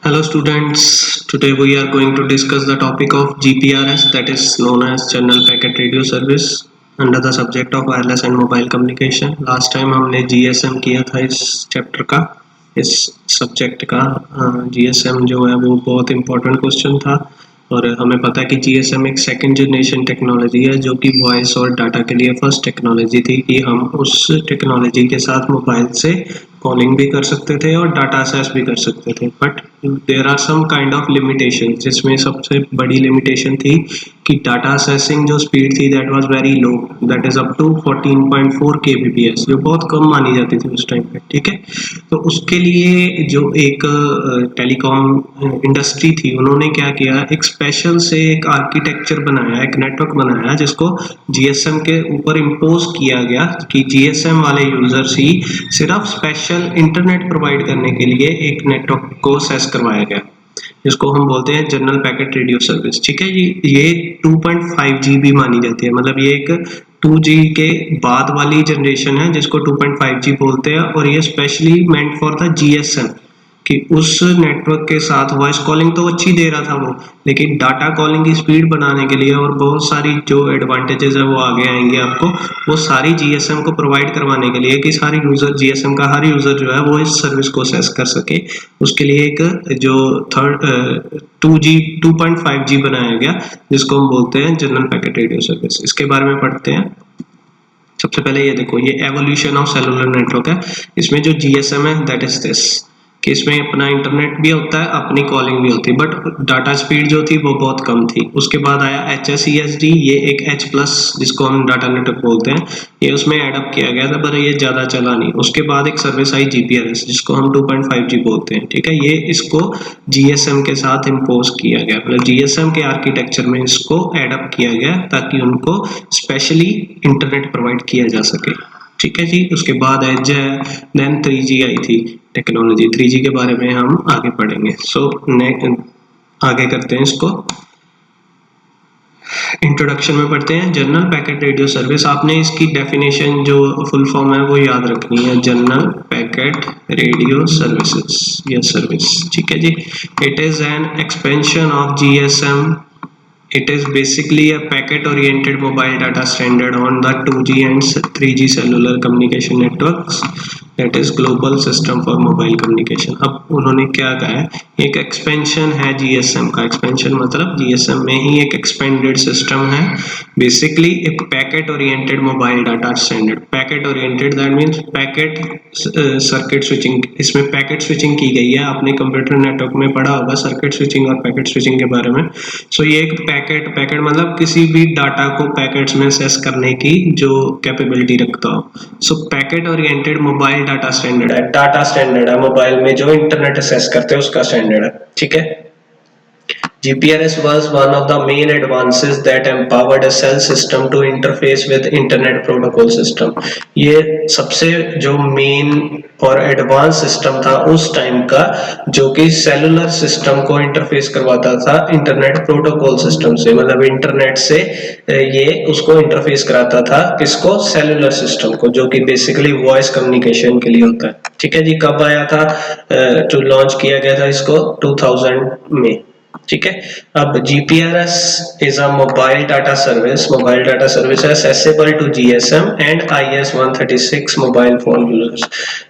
Hello students, today we are going to discuss the topic of GPRS, that is known as General Packet Radio Service under the subject of wireless and mobile communication. Last time हमने GSM किया था इस chapter का, इस subject का। GSM जो है वो बहुत इंपॉर्टेंट क्वेश्चन था और हमें पता है कि GSM एक सेकंड जनरेशन टेक्नोलॉजी है जो कि वॉइस और डाटा के लिए फर्स्ट टेक्नोलॉजी थी कि हम उस टेक्नोलॉजी के साथ मोबाइल से कॉलिंग भी कर सकते थे और डाटा एक्सेस भी कर सकते थे। But there are some kind of limitation, जिसमें सबसे बड़ी लिमिटेशन थी कि डाटा एक्सेसिंग जो स्पीड थी that was very low, that is up to 14.4 kbps, जो बहुत कम मानी जाती थी उस टाइम पे। ठीक है, तो उसके लिए जो एक टेलीकॉम इंडस्ट्री थी उन्होंने क्या किया, एक स्पेशल से एक आर्किटेक्चर बनाया, एक नेटवर्क बनाया जिसको जीएसएम के ऊपर इम्पोज किया गया कि जीएसएम वाले यूजर्स ही सिर्फ स्पेशल इंटरनेट प्रोवाइड करने के लिए एक नेटवर्क को सेस करवाया गया, जिसको हम बोलते हैं जनरल पैकेट रेडियो सर्विस। ठीक है जी, ये 2.5 GB मानी जाती है, मतलब ये एक 2G के बाद वाली जनरेशन है जिसको 2.5G बोलते हैं, और ये specially meant for the GSM कि उस नेटवर्क के साथ वॉइस कॉलिंग तो अच्छी दे रहा था वो, लेकिन डाटा कॉलिंग की स्पीड बनाने के लिए और बहुत सारी जो एडवांटेजेस है वो आगे आएंगे आपको, वो सारी जीएसएम को प्रोवाइड करवाने के लिए कि सारी यूजर जीएसएम का हर यूजर जो है वो इस सर्विस को एक्सेस कर सके, उसके लिए एक जो 2.5G बनाया गया जिसको हम बोलते हैं जनरल पैकेट रेडियो सर्विस। इसके बारे में पढ़ते हैं। सबसे पहले ये देखो, ये एवोल्यूशन ऑफ सेलुलर नेटवर्क है। इसमें जो जीएसएम है दैट इज दिस कि इसमें अपना इंटरनेट भी होता है, अपनी कॉलिंग भी होती है, बट डाटा स्पीड जो थी वो बहुत कम थी। उसके बाद आया HSESD, ये एक H+ जिसको हम डाटा नेटवर्क बोलते हैं, ये उसमें एडअप किया गया था पर ये ज़्यादा चला नहीं। उसके बाद एक सर्विस आई GPRS जिसको हम 2.5G बोलते हैं। ठीक है, ये इसको GSM के साथ इम्पोज किया गया, मतलब GSM के आर्किटेक्चर में इसको एडअप किया गया ताकि उनको स्पेशली इंटरनेट प्रोवाइड किया जा सके। ठीक है जी, उसके बाद एज देन 3G आई थी टेक्नोलॉजी। 3G के बारे में हम आगे पढ़ेंगे। आगे करते हैं इसको, इंट्रोडक्शन में पढ़ते हैं। जनरल पैकेट रेडियो सर्विस, आपने इसकी डेफिनेशन जो फुल फॉर्म है वो याद रखनी है, जनरल पैकेट रेडियो सर्विसेज या सर्विस। ठीक है जी, it is an expansion of GSM. It is basically a packet-oriented mobile data standard on the 2G and 3G cellular communication networks. That is global system for mobile communication. अब उन्होंने क्या कहा है, एक एक्सपेंशन है GSM का। Expansion मतलब GSM में ही एक एक्सपेंडेड सिस्टम है, बेसिकली एक packet oriented mobile data standard. Packet oriented that means packet circuit switching, इसमें पैकेट स्विचिंग की गई है। आपने कंप्यूटर नेटवर्क में पढ़ा होगा सर्किट स्विचिंग और पैकेट स्विचिंग के बारे में। सो ये एक पैकेट मतलब किसी भी डाटा को पैकेट्स में एक्सेस करने की जो कैपेबिलिटी रखता हो। So packet oriented mobile data standard है, डाटा स्टैंडर्ड है मोबाइल में जो इंटरनेट एक्सेस करते हैं उसका स्टैंडर्ड है। ठीक है, GPRS was one of the main advances that empowered a cell system to interface with Internet Protocol system. ये सबसे जो मेन और एडवांस सिस्टम था उस टाइम का जो कि सेलुलर सिस्टम को इंटरफेस करवाता था इंटरनेट प्रोटोकॉल सिस्टम से, मतलब इंटरनेट से ये उसको इंटरफेस कराता था, किसको, सेलुलर सिस्टम को, जो कि बेसिकली वॉइस कम्युनिकेशन के लिए होता है। ठीक है जी, कब आया था, जो लॉन्च किया गया था इसको 2000 में। ठीक है, अब GPRS is a mobile data service. Mobile data service is accessible to GSM and IS-136 mobile phone users.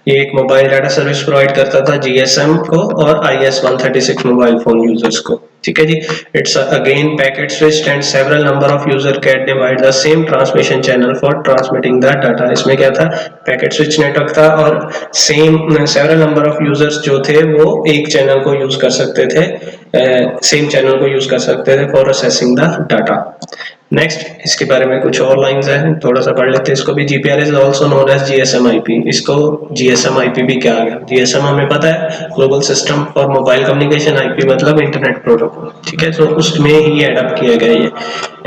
ये एक मोबाइल डाटा सर्विस प्रोवाइड करता था GSM को और IS-136 मोबाइल फोन यूजर्स को। ठीक है जी, it's again packet switched and several number of user can divide the same transmission channel for transmitting the data. इसमें क्या था, पैकेट स्विच नेटवर्क था और सेवरल नंबर ऑफ यूजर्स जो थे वो एक चैनल को यूज कर सकते थे, सेम चैनल को यूज कर सकते थे for assessing the data. Next, इसके बारे में कुछ और लाइंस हैं, थोड़ा सा पढ़ लेते हैं इसको भी। GPRS is also known as GSM IP। इसको GSM IP भी क्या आ गया, GSM हमें पता है global system for mobile communication, IP मतलब इंटरनेट प्रोटोकॉल। ठीक है, तो उसमें ही एडप्ट किया गया ये,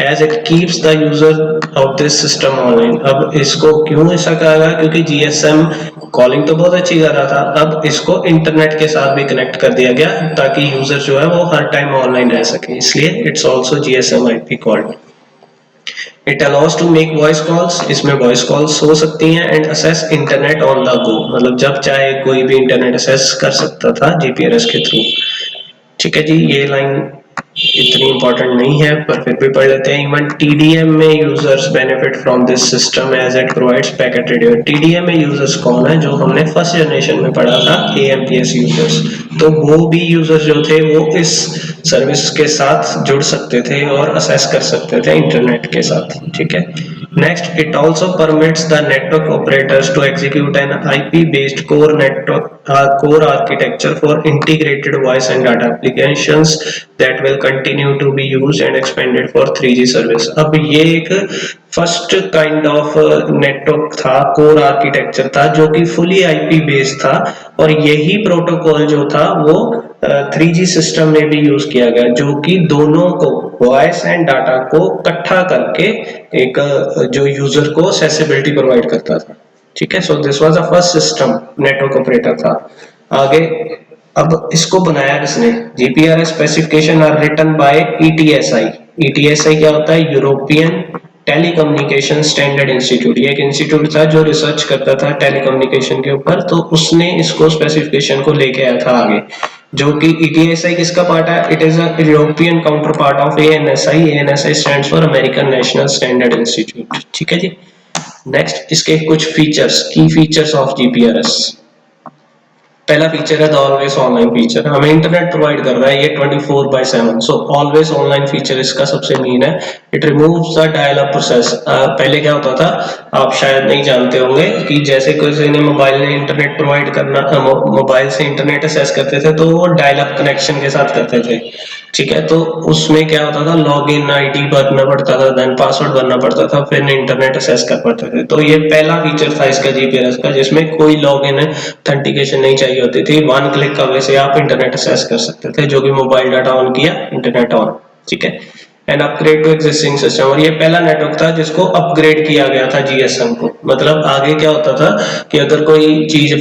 as it keeps the user of this system online. अब इसको क्यों ऐसा कहा गया, क्योंकि GSM कॉलिंग तो बहुत अच्छी कर रहा था, अब इसको इंटरनेट के साथ भी कनेक्ट कर दिया गया ताकि यूजर जो है वो हर टाइम ऑनलाइन रह सके, इसलिए it's also GSM IP called. It allows to make voice calls, इसमें voice calls हो सकती हैं, and access internet on the go, मतलब जब चाहे कोई भी इंटरनेट एक्सेस कर सकता था GPRS के थ्रू। ठीक है जी, ये लाइन इतनी इंपॉर्टेंट नहीं है पर फिर भी पढ़ लेते हैं। इवन टीडीएम में users benefit from this system as it provides packet radio. TDM में यूजर्स कौन है? जो हमने फर्स्ट जनरेशन में पढ़ा था, एएमपीएस यूजर्स। तो वो भी यूजर्स जो थे वो इस सर्विस के साथ जुड़ सकते थे और असेस कर सकते थे इंटरनेट के साथ। ठीक है, next it also permits the network operators to execute an IP based core architecture for integrated voice and data applications that will continue to be used and expanded for 3G service। अब ये एक first kind of network था, core architecture था जो कि fully IP based था, और यही प्रोटोकॉल जो था वो 3G सिस्टम में भी यूज किया गया, जो कि दोनों को वॉइस एंड डाटा को इकट्ठा करके एक जो यूजर को एक्सेसिबिलिटी प्रोवाइड करता था। ठीक है, so this was the first system network operator था। आगे अब इसको बनाया किसने? GPRS specification are written by ETSI. ETSI क्या होता है? European telecommunication standard institute. ये एक इंस्टीट्यूट था जो रिसर्च करता था टेलीकम्युनिकेशन के ऊपर, तो उसने इसको स्पेसिफिकेशन को लेके आया था आगे, जो कि ETSI किसका पार्ट है? It is a European counter part of ANSI। ANSI stands for American national standard institute. ठीक है जी, नेक्स्ट इसके कुछ फीचर्स, की फीचर्स ऑफ GPRS। पहला फीचर है द ऑलवेज ऑनलाइन फीचर। हमें इंटरनेट प्रोवाइड कर रहा है ये 24/7, सो ऑलवेज ऑनलाइन फीचर इसका सबसे मेन है। It removes the dial up process. पहले क्या होता था, आप शायद नहीं जानते होंगे कि जैसे किसी ने मोबाइल ने इंटरनेट प्रोवाइड करना, मोबाइल से इंटरनेट एक्सेस करते थे तो वो डायल अप कनेक्शन के साथ करते थे। ठीक है, तो उसमें क्या होता था, लॉग इन ID भरना पड़ता था, देन पासवर्ड भरना पड़ता था, फिर इंटरनेट एक्सेस कर पाते थे। तो ये पहला फीचर था इसका GPRS का, जिसमें कोई लॉग इन ऑथेंटिकेशन नहीं चाहिए होती थी। वन क्लिक का वैसे आप इंटरनेट एक्सेस कर सकते थे, जो कि मोबाइल डाटा ऑन किया, इंटरनेट ऑन। ठीक है, and upgrade to existing system. और ये पहला नेटवर्क था जिसको अपग्रेड किया गया था GSM को। मतलब आगे क्या होता था कि अगर कोई चीज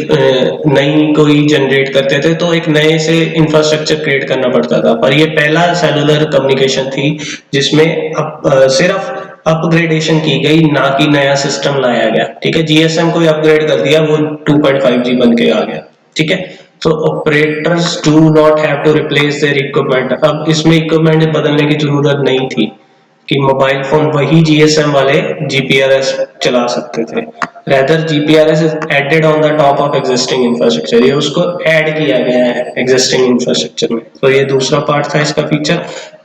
नई कोई जनरेट करते थे तो एक नए से इंफ्रास्ट्रक्चर क्रिएट करना पड़ता था, पर ये पहला सेलुलर कम्युनिकेशन थी जिसमें सिर्फ अपग्रेडेशन की गई, ना कि नया सिस्टम लाया गया। ठीक है, GSM को अपग्रेड कर दिया, वो 2.5G बन के आ गया। ठीक है, so operators do not have to replace their equipment। अब इसमें इक्विपमेंट बदलने की जरूरत नहीं थी कि मोबाइल फोन वही GSM वाले GPRS चला सकते थे। rather GPRS is added on the top of existing infrastructure। ये उसको ऐड किया गया है existing infrastructure में। तो ये दूसरा पार्ट था इसका feature.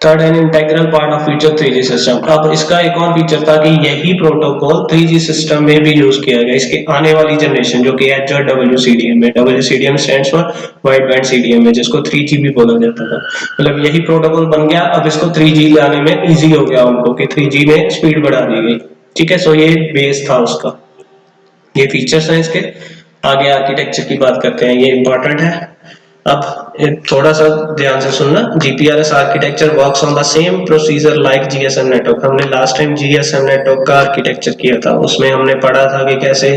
Third and integral part of future 3G system. अब इसका एक और फीचर था कि यही प्रोटोकॉल 3G सिस्टम में भी यूज किया गया, इसके आने वाली जनरेशन जो कि H और WCDM है। WCDM stands for wide band CDM है, जिसको 3G भी बोला जाता था। मतलब यही प्रोटोकॉल बन गया, अब इसको 3G लाने में इजी हो गया उनको कि 3G में स्पीड बढ़ा दी गई। ठीक है, सो ये बेस था उसका, ये फीचर्स हैं इसके। आगे आर्किटेक्चर की बात करते हैं, ये इंपॉर्टेंट है। अब थोड़ा सा ध्यान से सुनना। GPRS architecture works on the same procedure like GSM network. हमने लास्ट टाइम GSM नेटवर्क का आर्किटेक्चर किया था, उसमें हमने पढ़ा था कि कैसे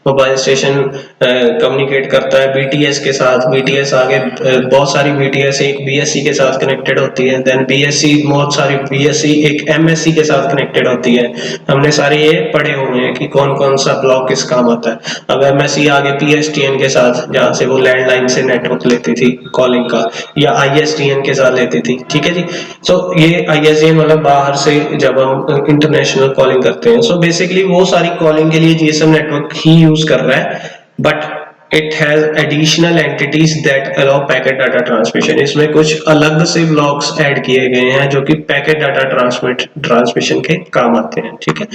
मोबाइल स्टेशन कम्युनिकेट करता है BTS के साथ। BTS आगे बहुत सारी BTS एक BSC के साथ कनेक्टेड होती है, देन BSC बहुत सारी BSC एक MSC के साथ कनेक्टेड होती है। हमने सारे ये पढ़े हुए हैं कि कौन कौन सा ब्लॉक किस काम आता है। अब MSC आगे PSTN के साथ, जहाँ से वो लैंडलाइन से नेटवर्क लेती थी कॉलिंग का, या ISDN के साथ लेती थी। ठीक है जी, सो ये ISDN मतलब बाहर से जब हम इंटरनेशनल कॉलिंग करते हैं, सो बेसिकली वो सारी कॉलिंग के लिए GSM नेटवर्क ही यूज कर रहा है, but it has additional entities that allow packet data transmission। इसमें कुछ अलग से ब्लॉक्स ऐड किए गए हैं जो कि पैकेट डाटा ट्रांसमिशन के काम आते हैं। ठीक है,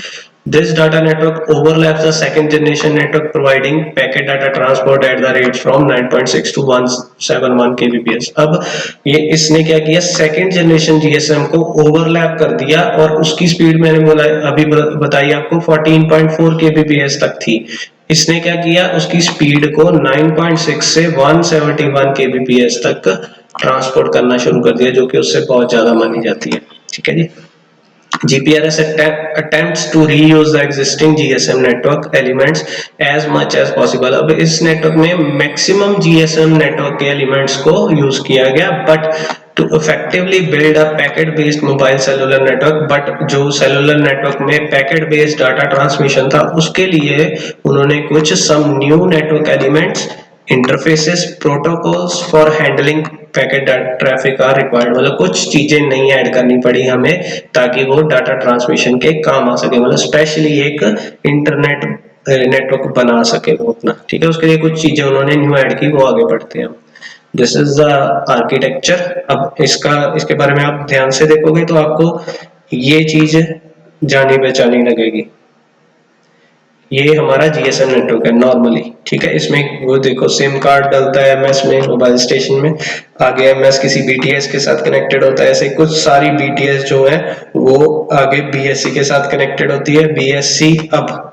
this data network overlaps the second generation network providing packet data transport at the rate from 9.6 to 171 kbps। अब ये इसने क्या किया, सेकंड जनरेशन GSM को ओवरलैप कर दिया, और उसकी स्पीड मैंने बोला अभी बताई आपको 14.4 kbps तक थी। इसने क्या किया, उसकी स्पीड को 9.6 से 171 kbps तक ट्रांसपोर्ट करना शुरू कर दिया, जो कि उससे बहुत ज्यादा मानी जाती है। ठीक है जी, GPRS attempts to reuse the existing GSM network elements as much as possible। अब इस नेटवर्क में मैक्सिमम GSM नेटवर्क के एलिमेंट्स को यूज किया गया, but to effectively build a packet based mobile cellular network। But जो सेलुलर नेटवर्क में packet based data transmission था, उसके लिए उन्होंने कुछ some new network elements interfaces protocols for handling packet traffic are required, मतलब कुछ चीजें नई ऐड करनी पड़ी हमें ताकि वो डाटा ट्रांसमिशन के काम आ सके, मतलब स्पेशली एक इंटरनेट नेटवर्क बना सके वो अपना, ठीक है। उसके लिए कुछ चीजें उन्होंने न्यू ऐड की, वो आगे बढ़ते हैं। This is the architecture. अब इसके बारे में आप ध्यान से देखोगे तो आपको ये चीज जानी पहचानी लगेगी। ये हमारा जीएसएम नेटवर्क है नॉर्मली, ठीक है। इसमें वो देखो सिम कार्ड डलता है एमएस में, मोबाइल स्टेशन में, आगे एमएस किसी बीटीएस के साथ कनेक्टेड होता है, ऐसे कुछ सारी बीटीएस जो है वो आगे बीएससी के साथ कनेक्टेड होती है। बीएससी, अब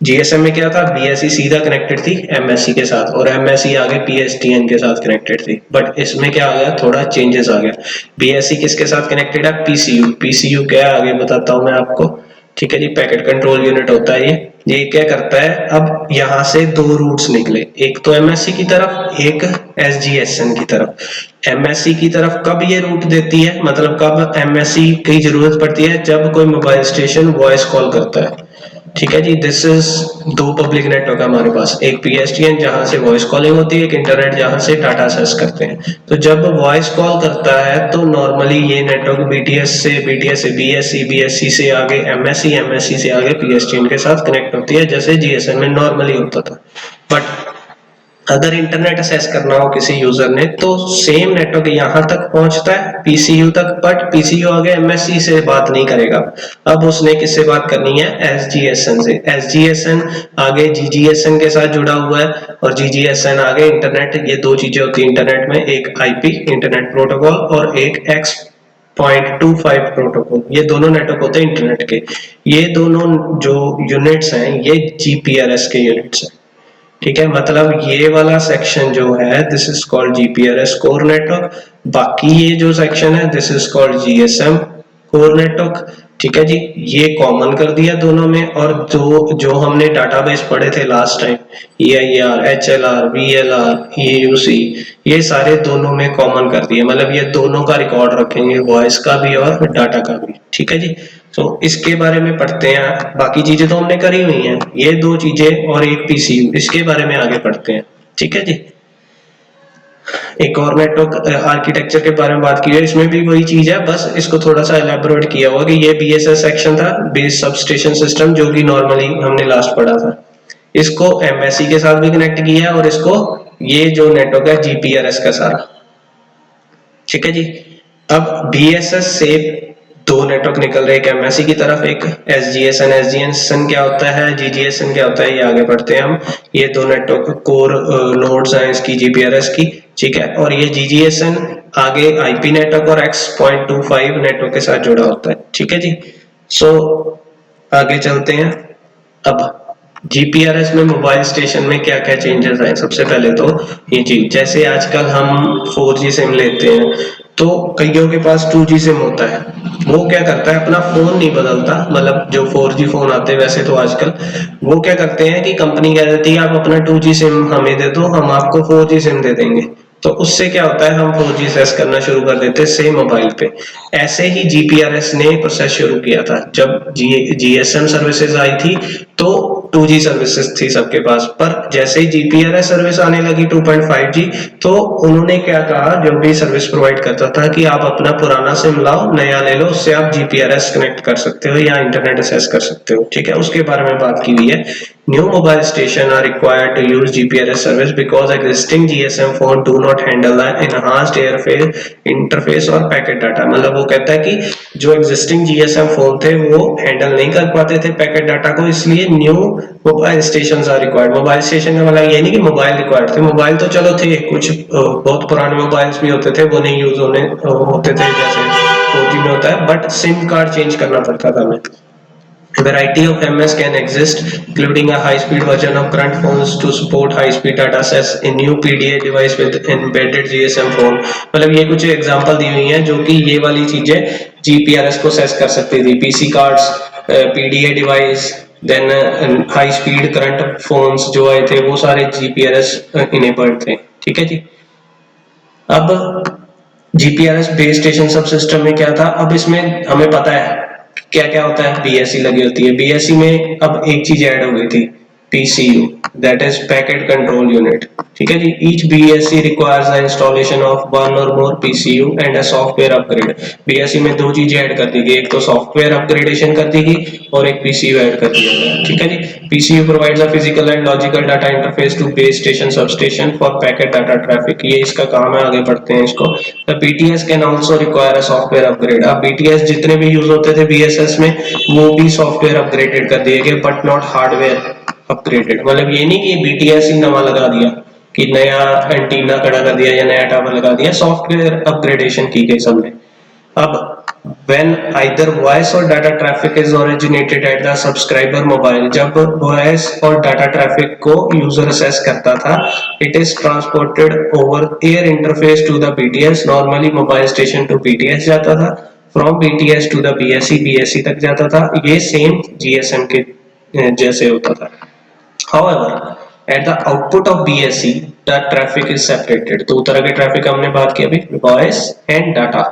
जीएसएम में क्या था, बीएससी सीधा कनेक्टेड थी एमएससी के साथ और एमएससी आगे पीएसटीएन के साथ कनेक्टेड थी, बट इसमें क्या आ गया, थोड़ा चेंजेस आ गया। बीएससी किसके साथ कनेक्टेड है, पीसीयू। पीसीयू क्या है आगे बताता हूं मैं आपको, ठीक है जी। पैकेट कंट्रोल यूनिट होता है ये क्या करता है, अब यहाँ से दो रूट्स निकले, एक तो एमएससी की तरफ, एक एसजीएसएन की तरफ। एमएससी की तरफ कब ये रूट देती है, मतलब कब एमएससी की जरूरत पड़ती है, जब कोई मोबाइल स्टेशन वॉइस कॉल करता है, ठीक है जी। दिस इज दो पब्लिक नेटवर्क है हमारे पास, एक पीएसटीएन जहां से वॉइस कॉलिंग होती है, एक इंटरनेट जहां से डाटा एक्सेस करते हैं। तो जब वॉइस कॉल करता है तो नॉर्मली ये नेटवर्क बीटीएस से बीएससी, बीएससी से आगे एमएससी, एमएससी से आगे पीएसटीएन के साथ कनेक्ट होती है, जैसे जीएसएम में नॉर्मली होता था। बट अगर इंटरनेट एक्सेस करना हो किसी यूजर ने तो सेम नेटवर्क यहां तक पहुंचता है पीसीयू तक, बट पीसीयू आगे एमएससी से बात नहीं करेगा। अब उसने किससे बात करनी है, एसजीएसएन से। एसजीएसएन आगे जीजीएसएन के साथ जुड़ा हुआ है और जीजीएसएन आगे इंटरनेट। ये दो चीजें होती है इंटरनेट में, एक आईपी इंटरनेट प्रोटोकॉल और एक X.25 प्रोटोकॉल। ये दोनों नेटवर्क होते हैं इंटरनेट के। ये दोनों जो यूनिट्स हैं ये जीपीआरएस के यूनिट्स हैं, ठीक है। मतलब ये वाला सेक्शन जो है this is called GPRS core network, बाकी ये जो सेक्शन है this is called GSM core network, ठीक है जी। ये कॉमन कर दिया दोनों में। और जो हमने डाटाबेस पढ़े थे last time, EIR, HLR, VLR, EUC, ये सारे दोनों में कॉमन कर दिए, मतलब ये दोनों का रिकॉर्ड रखेंगे, वॉइस का भी और डाटा का भी, ठीक है जी। तो इसके बारे में पढ़ते हैं, बाकी चीजें तो हमने करी हुई हैं, ये दो चीजें और एक पीसीयू, इसके बारे में आगे पढ़ते हैं, ठीक है जी। एक और नेटवर्क आर्किटेक्चर के बारे में बात की है, इसमें भी वही चीज है, बस इसको थोड़ा सा एलैबोरेट किया हुआ कि ये बीएसएस सेक्शन था, बेस सबस्टेशन सिस्टम, जो कि नॉर्मली हमने लास्ट पढ़ा था। इसको एमएससी के साथ भी कनेक्ट किया है और इसको ये जो नेटवर्क है जीपीआरएस का सारा, ठीक है जी। अब बीएसएस से दो नेटवर्क निकल रहे, एक एमएससी की तरफ, एक एसजीएसएन। एसजीएसएन क्या होता है, जीजीएसएन क्या होता है, ये आगे बढ़ते हैं हम। ये दो नेटवर्क कोर नोड्स हैं इसकी जीपीआरएस की, ठीक है। और ये जीजीएसएन आगे आईपी नेटवर्क और X.25 नेटवर्क के साथ जुड़ा होता है, ठीक है जी। सो आगे चलते हैं। अब जीपीआरएस में मोबाइल स्टेशन में क्या क्या चेंजेस आए, सबसे पहले तो ये चीज, जैसे आजकल हम 4G सिम लेते हैं तो कईयों के पास 2G सिम होता है, वो क्या करता है अपना फोन नहीं बदलता, मतलब जो 4G फोन आते हैं वैसे तो आजकल, वो क्या करते हैं कि कंपनी कह देती है आप अपना 2G सिम हमें दे दो, हम आपको 4G सिम दे देंगे। तो उससे क्या होता है, हम 4G एक्सेस करना शुरू कर देते हैं सेम मोबाइल पे। ऐसे ही जीपीआरएस ने प्रोसेस शुरू किया था, जब जीएसएम सर्विसेज आई थी तो 2G सर्विसेज थी सबके पास, पर जैसे ही जीपीआरएस सर्विस आने लगी 2.5G, तो उन्होंने क्या कहा, जो भी सर्विस प्रोवाइड करता था कि आप अपना पुराना सिम लाओ, नया ले लो, उससे आप जीपीआरएस कनेक्ट कर सकते हो या इंटरनेट एक्सेस कर सकते हो, ठीक है। उसके बारे में बात की हुई है। New mobile station are required to use GPRS service because existing GSM phone do not handle the enhanced airface interface और पैकेट डाटा। मतलब वो कहता है कि जो एग्जिस्टिंग जीएसएम फोन थे वो हैंडल नहीं कर पाते थे पैकेट डाटा को, इसलिए new mobile station are required. Mobile station का मतलब ये नहीं कि मोबाइल रिक्वायर्ड थे, मोबाइल तो चलो थे, कुछ बहुत पुराने मोबाइल्स भी होते थे, वो नहीं यूज होते थे जैसे 4G में होता है, बट सिम कार्ड चेंज करना पड़ता था हमें। Variety of MS can exist, including a high-speed version of current phones to support high-speed data access, a new PDA device with embedded GSM phone। मतलब ये कुछ एग्जांपल दी हुई हैं जो कि ये वाली चीजें GPRS को सेस कर सकती थी। PC cards, PDA device, then high speed current phones जो आए थे वो सारे GPRS इनेबल्ड थे, ठीक है जी। अब GPRS बेस स्टेशन सब सिस्टम में क्या था, अब इसमें हमें पता है क्या क्या होता है, बीएससी लगी होती है। बीएससी में अब एक चीज ऐड हो गई थी, PCU, that is Packet Control Unit. ठीक है जी. Each BSc requires the installation of one or more PCU and a software upgrade. BSc में दो चीजें ऐड कर दी गई, एक तो सॉफ्टवेयर अपग्रेडेशन कर दी गई और एक PCU ऐड कर दिया गया. ठीक है जी. PCU provides a physical and logical data interface to base station substation for packet data traffic. ये इसका काम है, आगे पढ़ते हैं इसको. The BTS can also require a software upgrade. अब BTS जितने भी यूज होते थे BSS में वो भी सॉफ्टवेयर अपग्रेडेड कर दिए गए, बट नॉट हार्डवेयर अपग्रेडेड. मतलब ये नहीं कि BTS ही नवा लगा दिया कि नया एंटीना खड़ा कर दिया या नया टावर लगा दिया, सॉफ्टवेयर अपग्रेडेशन की गई सबने. अब when either voice or data traffic is originated at the subscriber mobile, जब voice और data traffic को user access करता था, it is transported over air interface to the BTS. normally mobile station to BTS जाता था, from BTS to the BSC, BSC तक जाता था. ये same GSM के जैसे होता था. However, at the output of BSC, the traffic is separated. दो तरह के ट्रैफिक हमने बात की अभी, voice and data.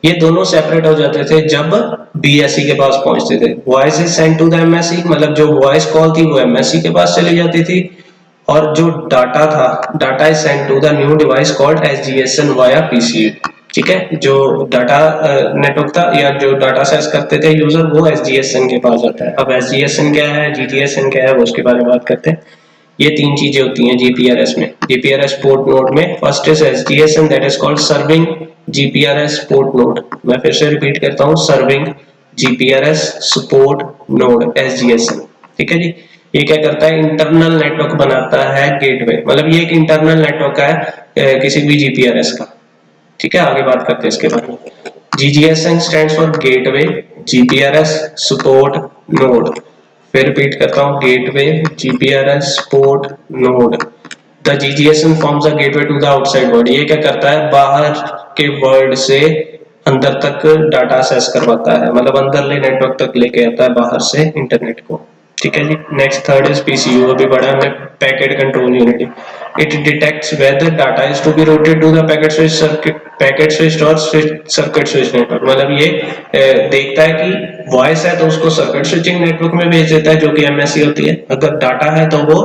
ये दोनों सेपरेट हो जाते थे जब BSC के पास पहुंचते थे. Voice is sent to the MSC, मतलब जो वॉइस कॉल थी वो MSC के पास चली जाती थी, और जो डाटा था, data is sent to the new device called SGSN via PCU. ठीक है. जो डाटा नेटवर्क था या जो डाटा सेस करते थे यूजर, वो SGSN के पास जाता है. अब SGSN क्या है, GTSN क्या है, वो उसके बारे में बात करते हैं. ये तीन चीजें होती हैं GPRS में. GPRS पोर्ट नोड में first is SGSN, that is called serving GPRS port node. मैं फिर से रिपीट करता हूँ, serving GPRS support node SGSN. ठीक है जी. ये क्या करता है, इंटरनल नेटवर्क बनाता है गेटवे. मतलब ये एक इंटरनल नेटवर्क है किसी भी GPRS का. ठीक है. आगे बात करते हैं इसके बारे में. GGSN stands for gateway GPRS support node. फिर रिपीट करता हूँ, gateway GPRS port node. The GGSN forms a gateway to the outside world. ये क्या करता है, बाहर के वर्ल्ड से अंदर तक डाटा एक्सेस करवाता है, मतलब अंदरले नेटवर्क तक लेके आता है बाहर से इंटरनेट को. ठीक है जी. नेक्स्ट थर्ड इज PCU, अभी बढ़ा हमने, packet control unit. It detects whether data is to be routed to the packet switch circuit, packet switch और सर्किट स्विच नेटवर्क. मतलब ये देखता है कि वॉइस है तो उसको सर्किट स्विचिंग नेटवर्क में भेज देता है जो कि MSC होती है. अगर डाटा है तो वो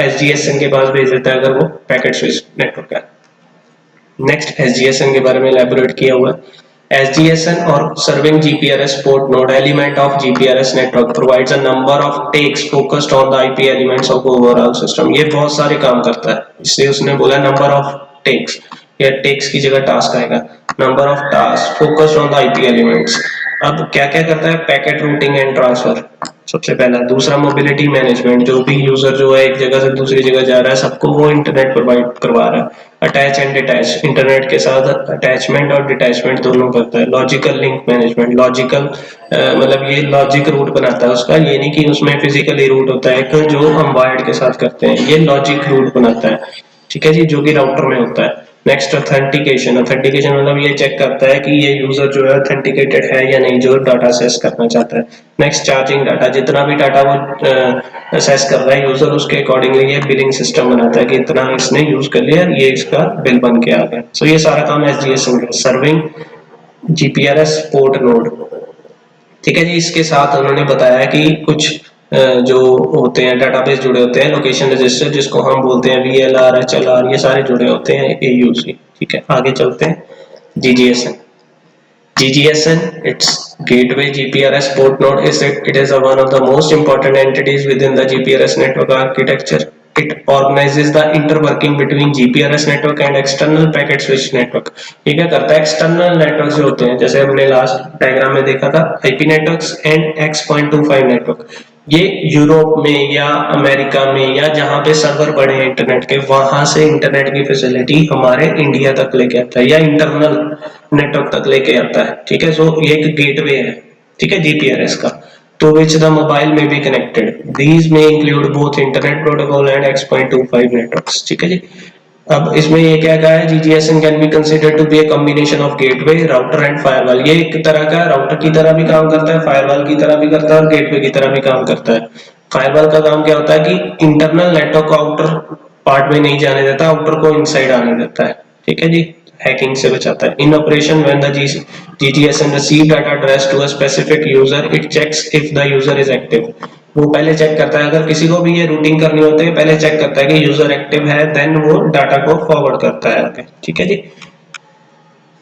SGSN के पास भेज देता है अगर वो पैकेट स्विच नेटवर्क है. नेक्स्ट SGSN के बारे में एलैबोरेट किया हुआ है. SGSN or serving GPRS port node element of GPRS network provides a number of takes focused on the IP elements of overall system. ये बहुत सारे काम करता है, इसलिए उसने बोला नंबर ऑफ टेक्स, या टेक्स की जगह टास्क आएगा. Number of task focused on the IP elements. अब क्या क्या करता है, पैकेट रूटिंग एंड ट्रांसफर सबसे पहला. दूसरा मोबिलिटी मैनेजमेंट, जो भी यूजर जो है एक जगह से दूसरी जगह जा रहा है सबको वो इंटरनेट प्रोवाइड करवा रहा है. अटैच एंड डिटैच, इंटरनेट के साथ अटैचमेंट और डिटैचमेंट दोनों करता है. लॉजिकल लिंक मैनेजमेंट, लॉजिकल मतलब ये लॉजिक रूट बनाता है उसका, ये नहीं कि उसमें फिजिकली रूट होता है जो हम वायर्ड के साथ करते हैं, ये लॉजिक रूट बनाता है. ठीक है जी, जो कि राउटर में होता है. Next authentication. ऑथेंटिकेशन मतलब ये चेक करता है कि ये यूजर जो है ऑथेंटिकेटेड है या नहीं, जो डाटा असेस करना चाहता है. नेक्स्ट चार्जिंग डाटा, जितना भी डाटा वो असेस कर रहा है यूजर, उसके अकॉर्डिंगली ये बिलिंग सिस्टम बनाता है कि इतना इसने यूज कर लिया, ये इसका बिल बन के आ गया. सो ये सारा काम SGSN का, सर्विंग GPRS पोर्ट नोड. ठीक है जी. इसके साथ उन्होंने बताया कि कुछ जो होते हैं डाटाबेस जुड़े होते हैं, लोकेशन रजिस्टर जिसको हम बोलते हैं VLR, HLR, ये सारे जुड़े होते हैं AUC. ठीक है. आगे चलते हैं. GGSN, its gateway GPRS port node it is one of the most important entities within the GPRS network architecture. It organizes the interworking between GPRS network and external packet switch network. ये क्या करता है, external network जो होते हैं, जैसे हमने last diagram में देखा था, IP networks and X.25 network, ये यूरोप में या अमेरिका में या जहां पे सर्वर पड़े हैं इंटरनेट के, वहां से इंटरनेट की फैसिलिटी हमारे इंडिया तक लेके आता है या इंटरनल नेटवर्क तक लेके आता है. ठीक है. सो ये एक गेटवे है. ठीक है, GPRS का, to which the mobile may be connected. These may include both internet protocol and X.25 networks. ठीक है जी. अब इसमें ये क्या कहा है, GGSN can be considered to be a combination of gateway, router and firewall. ये एक तरह का राउटर की तरह भी काम करता है, फायरवॉल की तरह भी करता है और गेटवे की तरह भी काम करता है. फायरवॉल का काम क्या होता है कि इंटरनल नेटवर्क को आउटर पार्ट में नहीं जाने देता, आउटर को इनसाइड आने देता है. ठीक है जी. हैकिंग से बचाता है. इन operation when the GGSN receive data addressed to a specific user, it checks if the user is active. वो पहले चेक करता है, अगर किसी को भी ये रूटिंग करनी होती है पहले चेक करता है कि यूजर एक्टिव है, देन वो डाटा को फॉरवर्ड करता है आगे। ठीक है जी।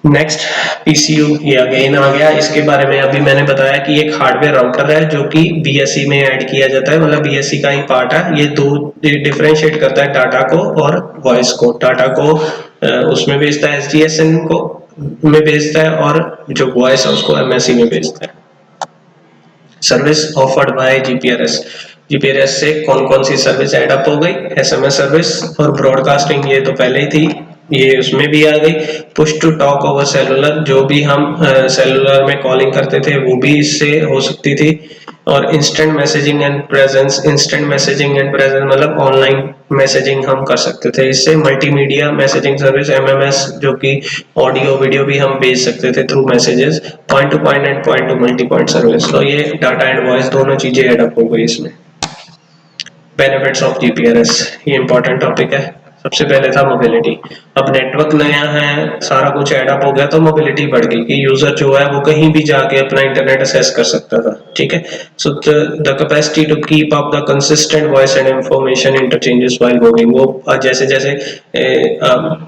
नेक्स्ट पीसीयू, ये अगेन आ गया। इसके बारे में अभी मैंने बताया कि एक हार्डवेयर राउटर है जो कि बीएससी में ऐड किया जाता है, मतलब बीएससी का ही पार्ट है। ये दो डिफरेंशिएट करता है डाटा को और वॉइस को। डाटा को उसमें भेजता है, एसडीएसएन को में भेजता है, और जो वॉइस है उसको एमएससी में भेजता है। Service offered by GPRS. GPRS से कौन कौन सी सर्विस ऐड अप हो गई? एसएमएस सर्विस और ब्रॉडकास्टिंग, ये तो पहले ही थी, ये उसमें भी आ गई। Push to talk over cellular, जो भी हम सेलुलर में कॉलिंग करते थे वो भी इससे हो सकती थी। और instant messaging and presence. Instant messaging and presence मतलब ऑनलाइन मैसेजिंग हम कर सकते थे इससे। मल्टीमीडिया मैसेजिंग सर्विस, एमएमएस, जो कि ऑडियो वीडियो भी हम भेज सकते थे through messages. Point two point and point two multi point service. तो ये डाटा एंड वॉइस दोनों चीजें एड अप हो गई इसमें। बेनिफिट्स ऑफ जीपीआरएस, ये इंपॉर्टेंट टॉपिक है। सबसे पहले था मोबिलिटी। अब नेटवर्क नया है, सारा कुछ एड अप हो गया तो मोबिलिटी बढ़ गई कि यूजर जो है वो कहीं भी जाके अपना इंटरनेट एक्सेस कर सकता था। ठीक है। So the capacity to keep up the consistent voice and information interchanges while moving. वो जैसे जैसे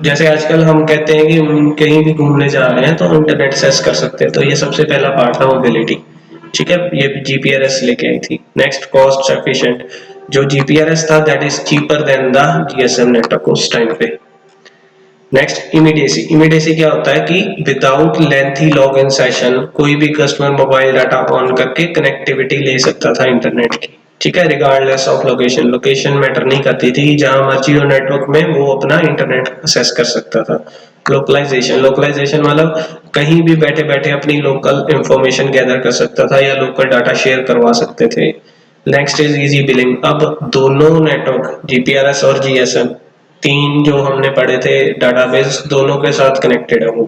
जैसे आजकल हम कहते हैं कि कहीं भी घूमने जा रहे हैं तो इंटरनेट एक्सेस कर सकते हैं, तो ये सबसे पहला पार्ट था मोबिलिटी। ठीक है, ये जीपीआरएस लेके आई थी। Next cost efficient. जो जीपीआरएस था that is cheaper than the GSM network उस टाइम पे। Next immediacy. इमीडिएसी क्या होता है कि without lengthy log in session कोई भी कस्टमर मोबाइल डाटा ऑन करके कनेक्टिविटी ले सकता था इंटरनेट की। ठीक है, regardless of location. Location matter नहीं करती थी, जहां मर्जी हो नेटवर्क में वो अपना इंटरनेट एक्सेस कर सकता था। लोकलाइजेशन। लोकलाइजेशन मतलब कहीं भी बैठे बैठे अपनी लोकल इंफॉर्मेशन गैदर कर सकता था या लोकल डाटा शेयर करवा सकते थे। Next is easy billing. अब दोनों नेटवर्क जीपीआरएस और जीएसएम, तीन जो हमने पढ़े थे डाटाबेस, दोनों के साथ कनेक्टेड है वो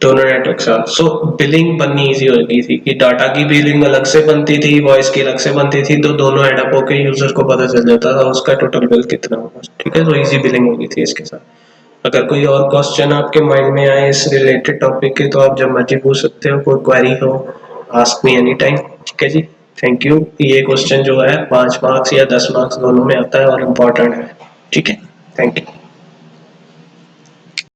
दोनों नेटवर्क साथ। सो बिलिंग बननी इजी हो गई थी कि डाटा की बिलिंग अलग से बनती थी, वॉइस की अलग से बनती थी, तो दोनों एडअप होकर यूजर को पता चल जाता था उसका टोटल बिल कितना होगा। ठीक है, तो इजी बिलिंग हो गई थी इसके साथ। अगर कोई और क्वेश्चन आपके माइंड में आए इस रिलेटेड टॉपिक के तो आप जब मर्जी पूछ सकते हो, कोई क्वेरी हो आस्क मी एनी टाइम। ठीक है जी, थैंक यू। ये क्वेश्चन जो है 5 मार्क्स या 10 मार्क्स दोनों में आता है और इम्पोर्टेंट है। ठीक है, थैंक यू।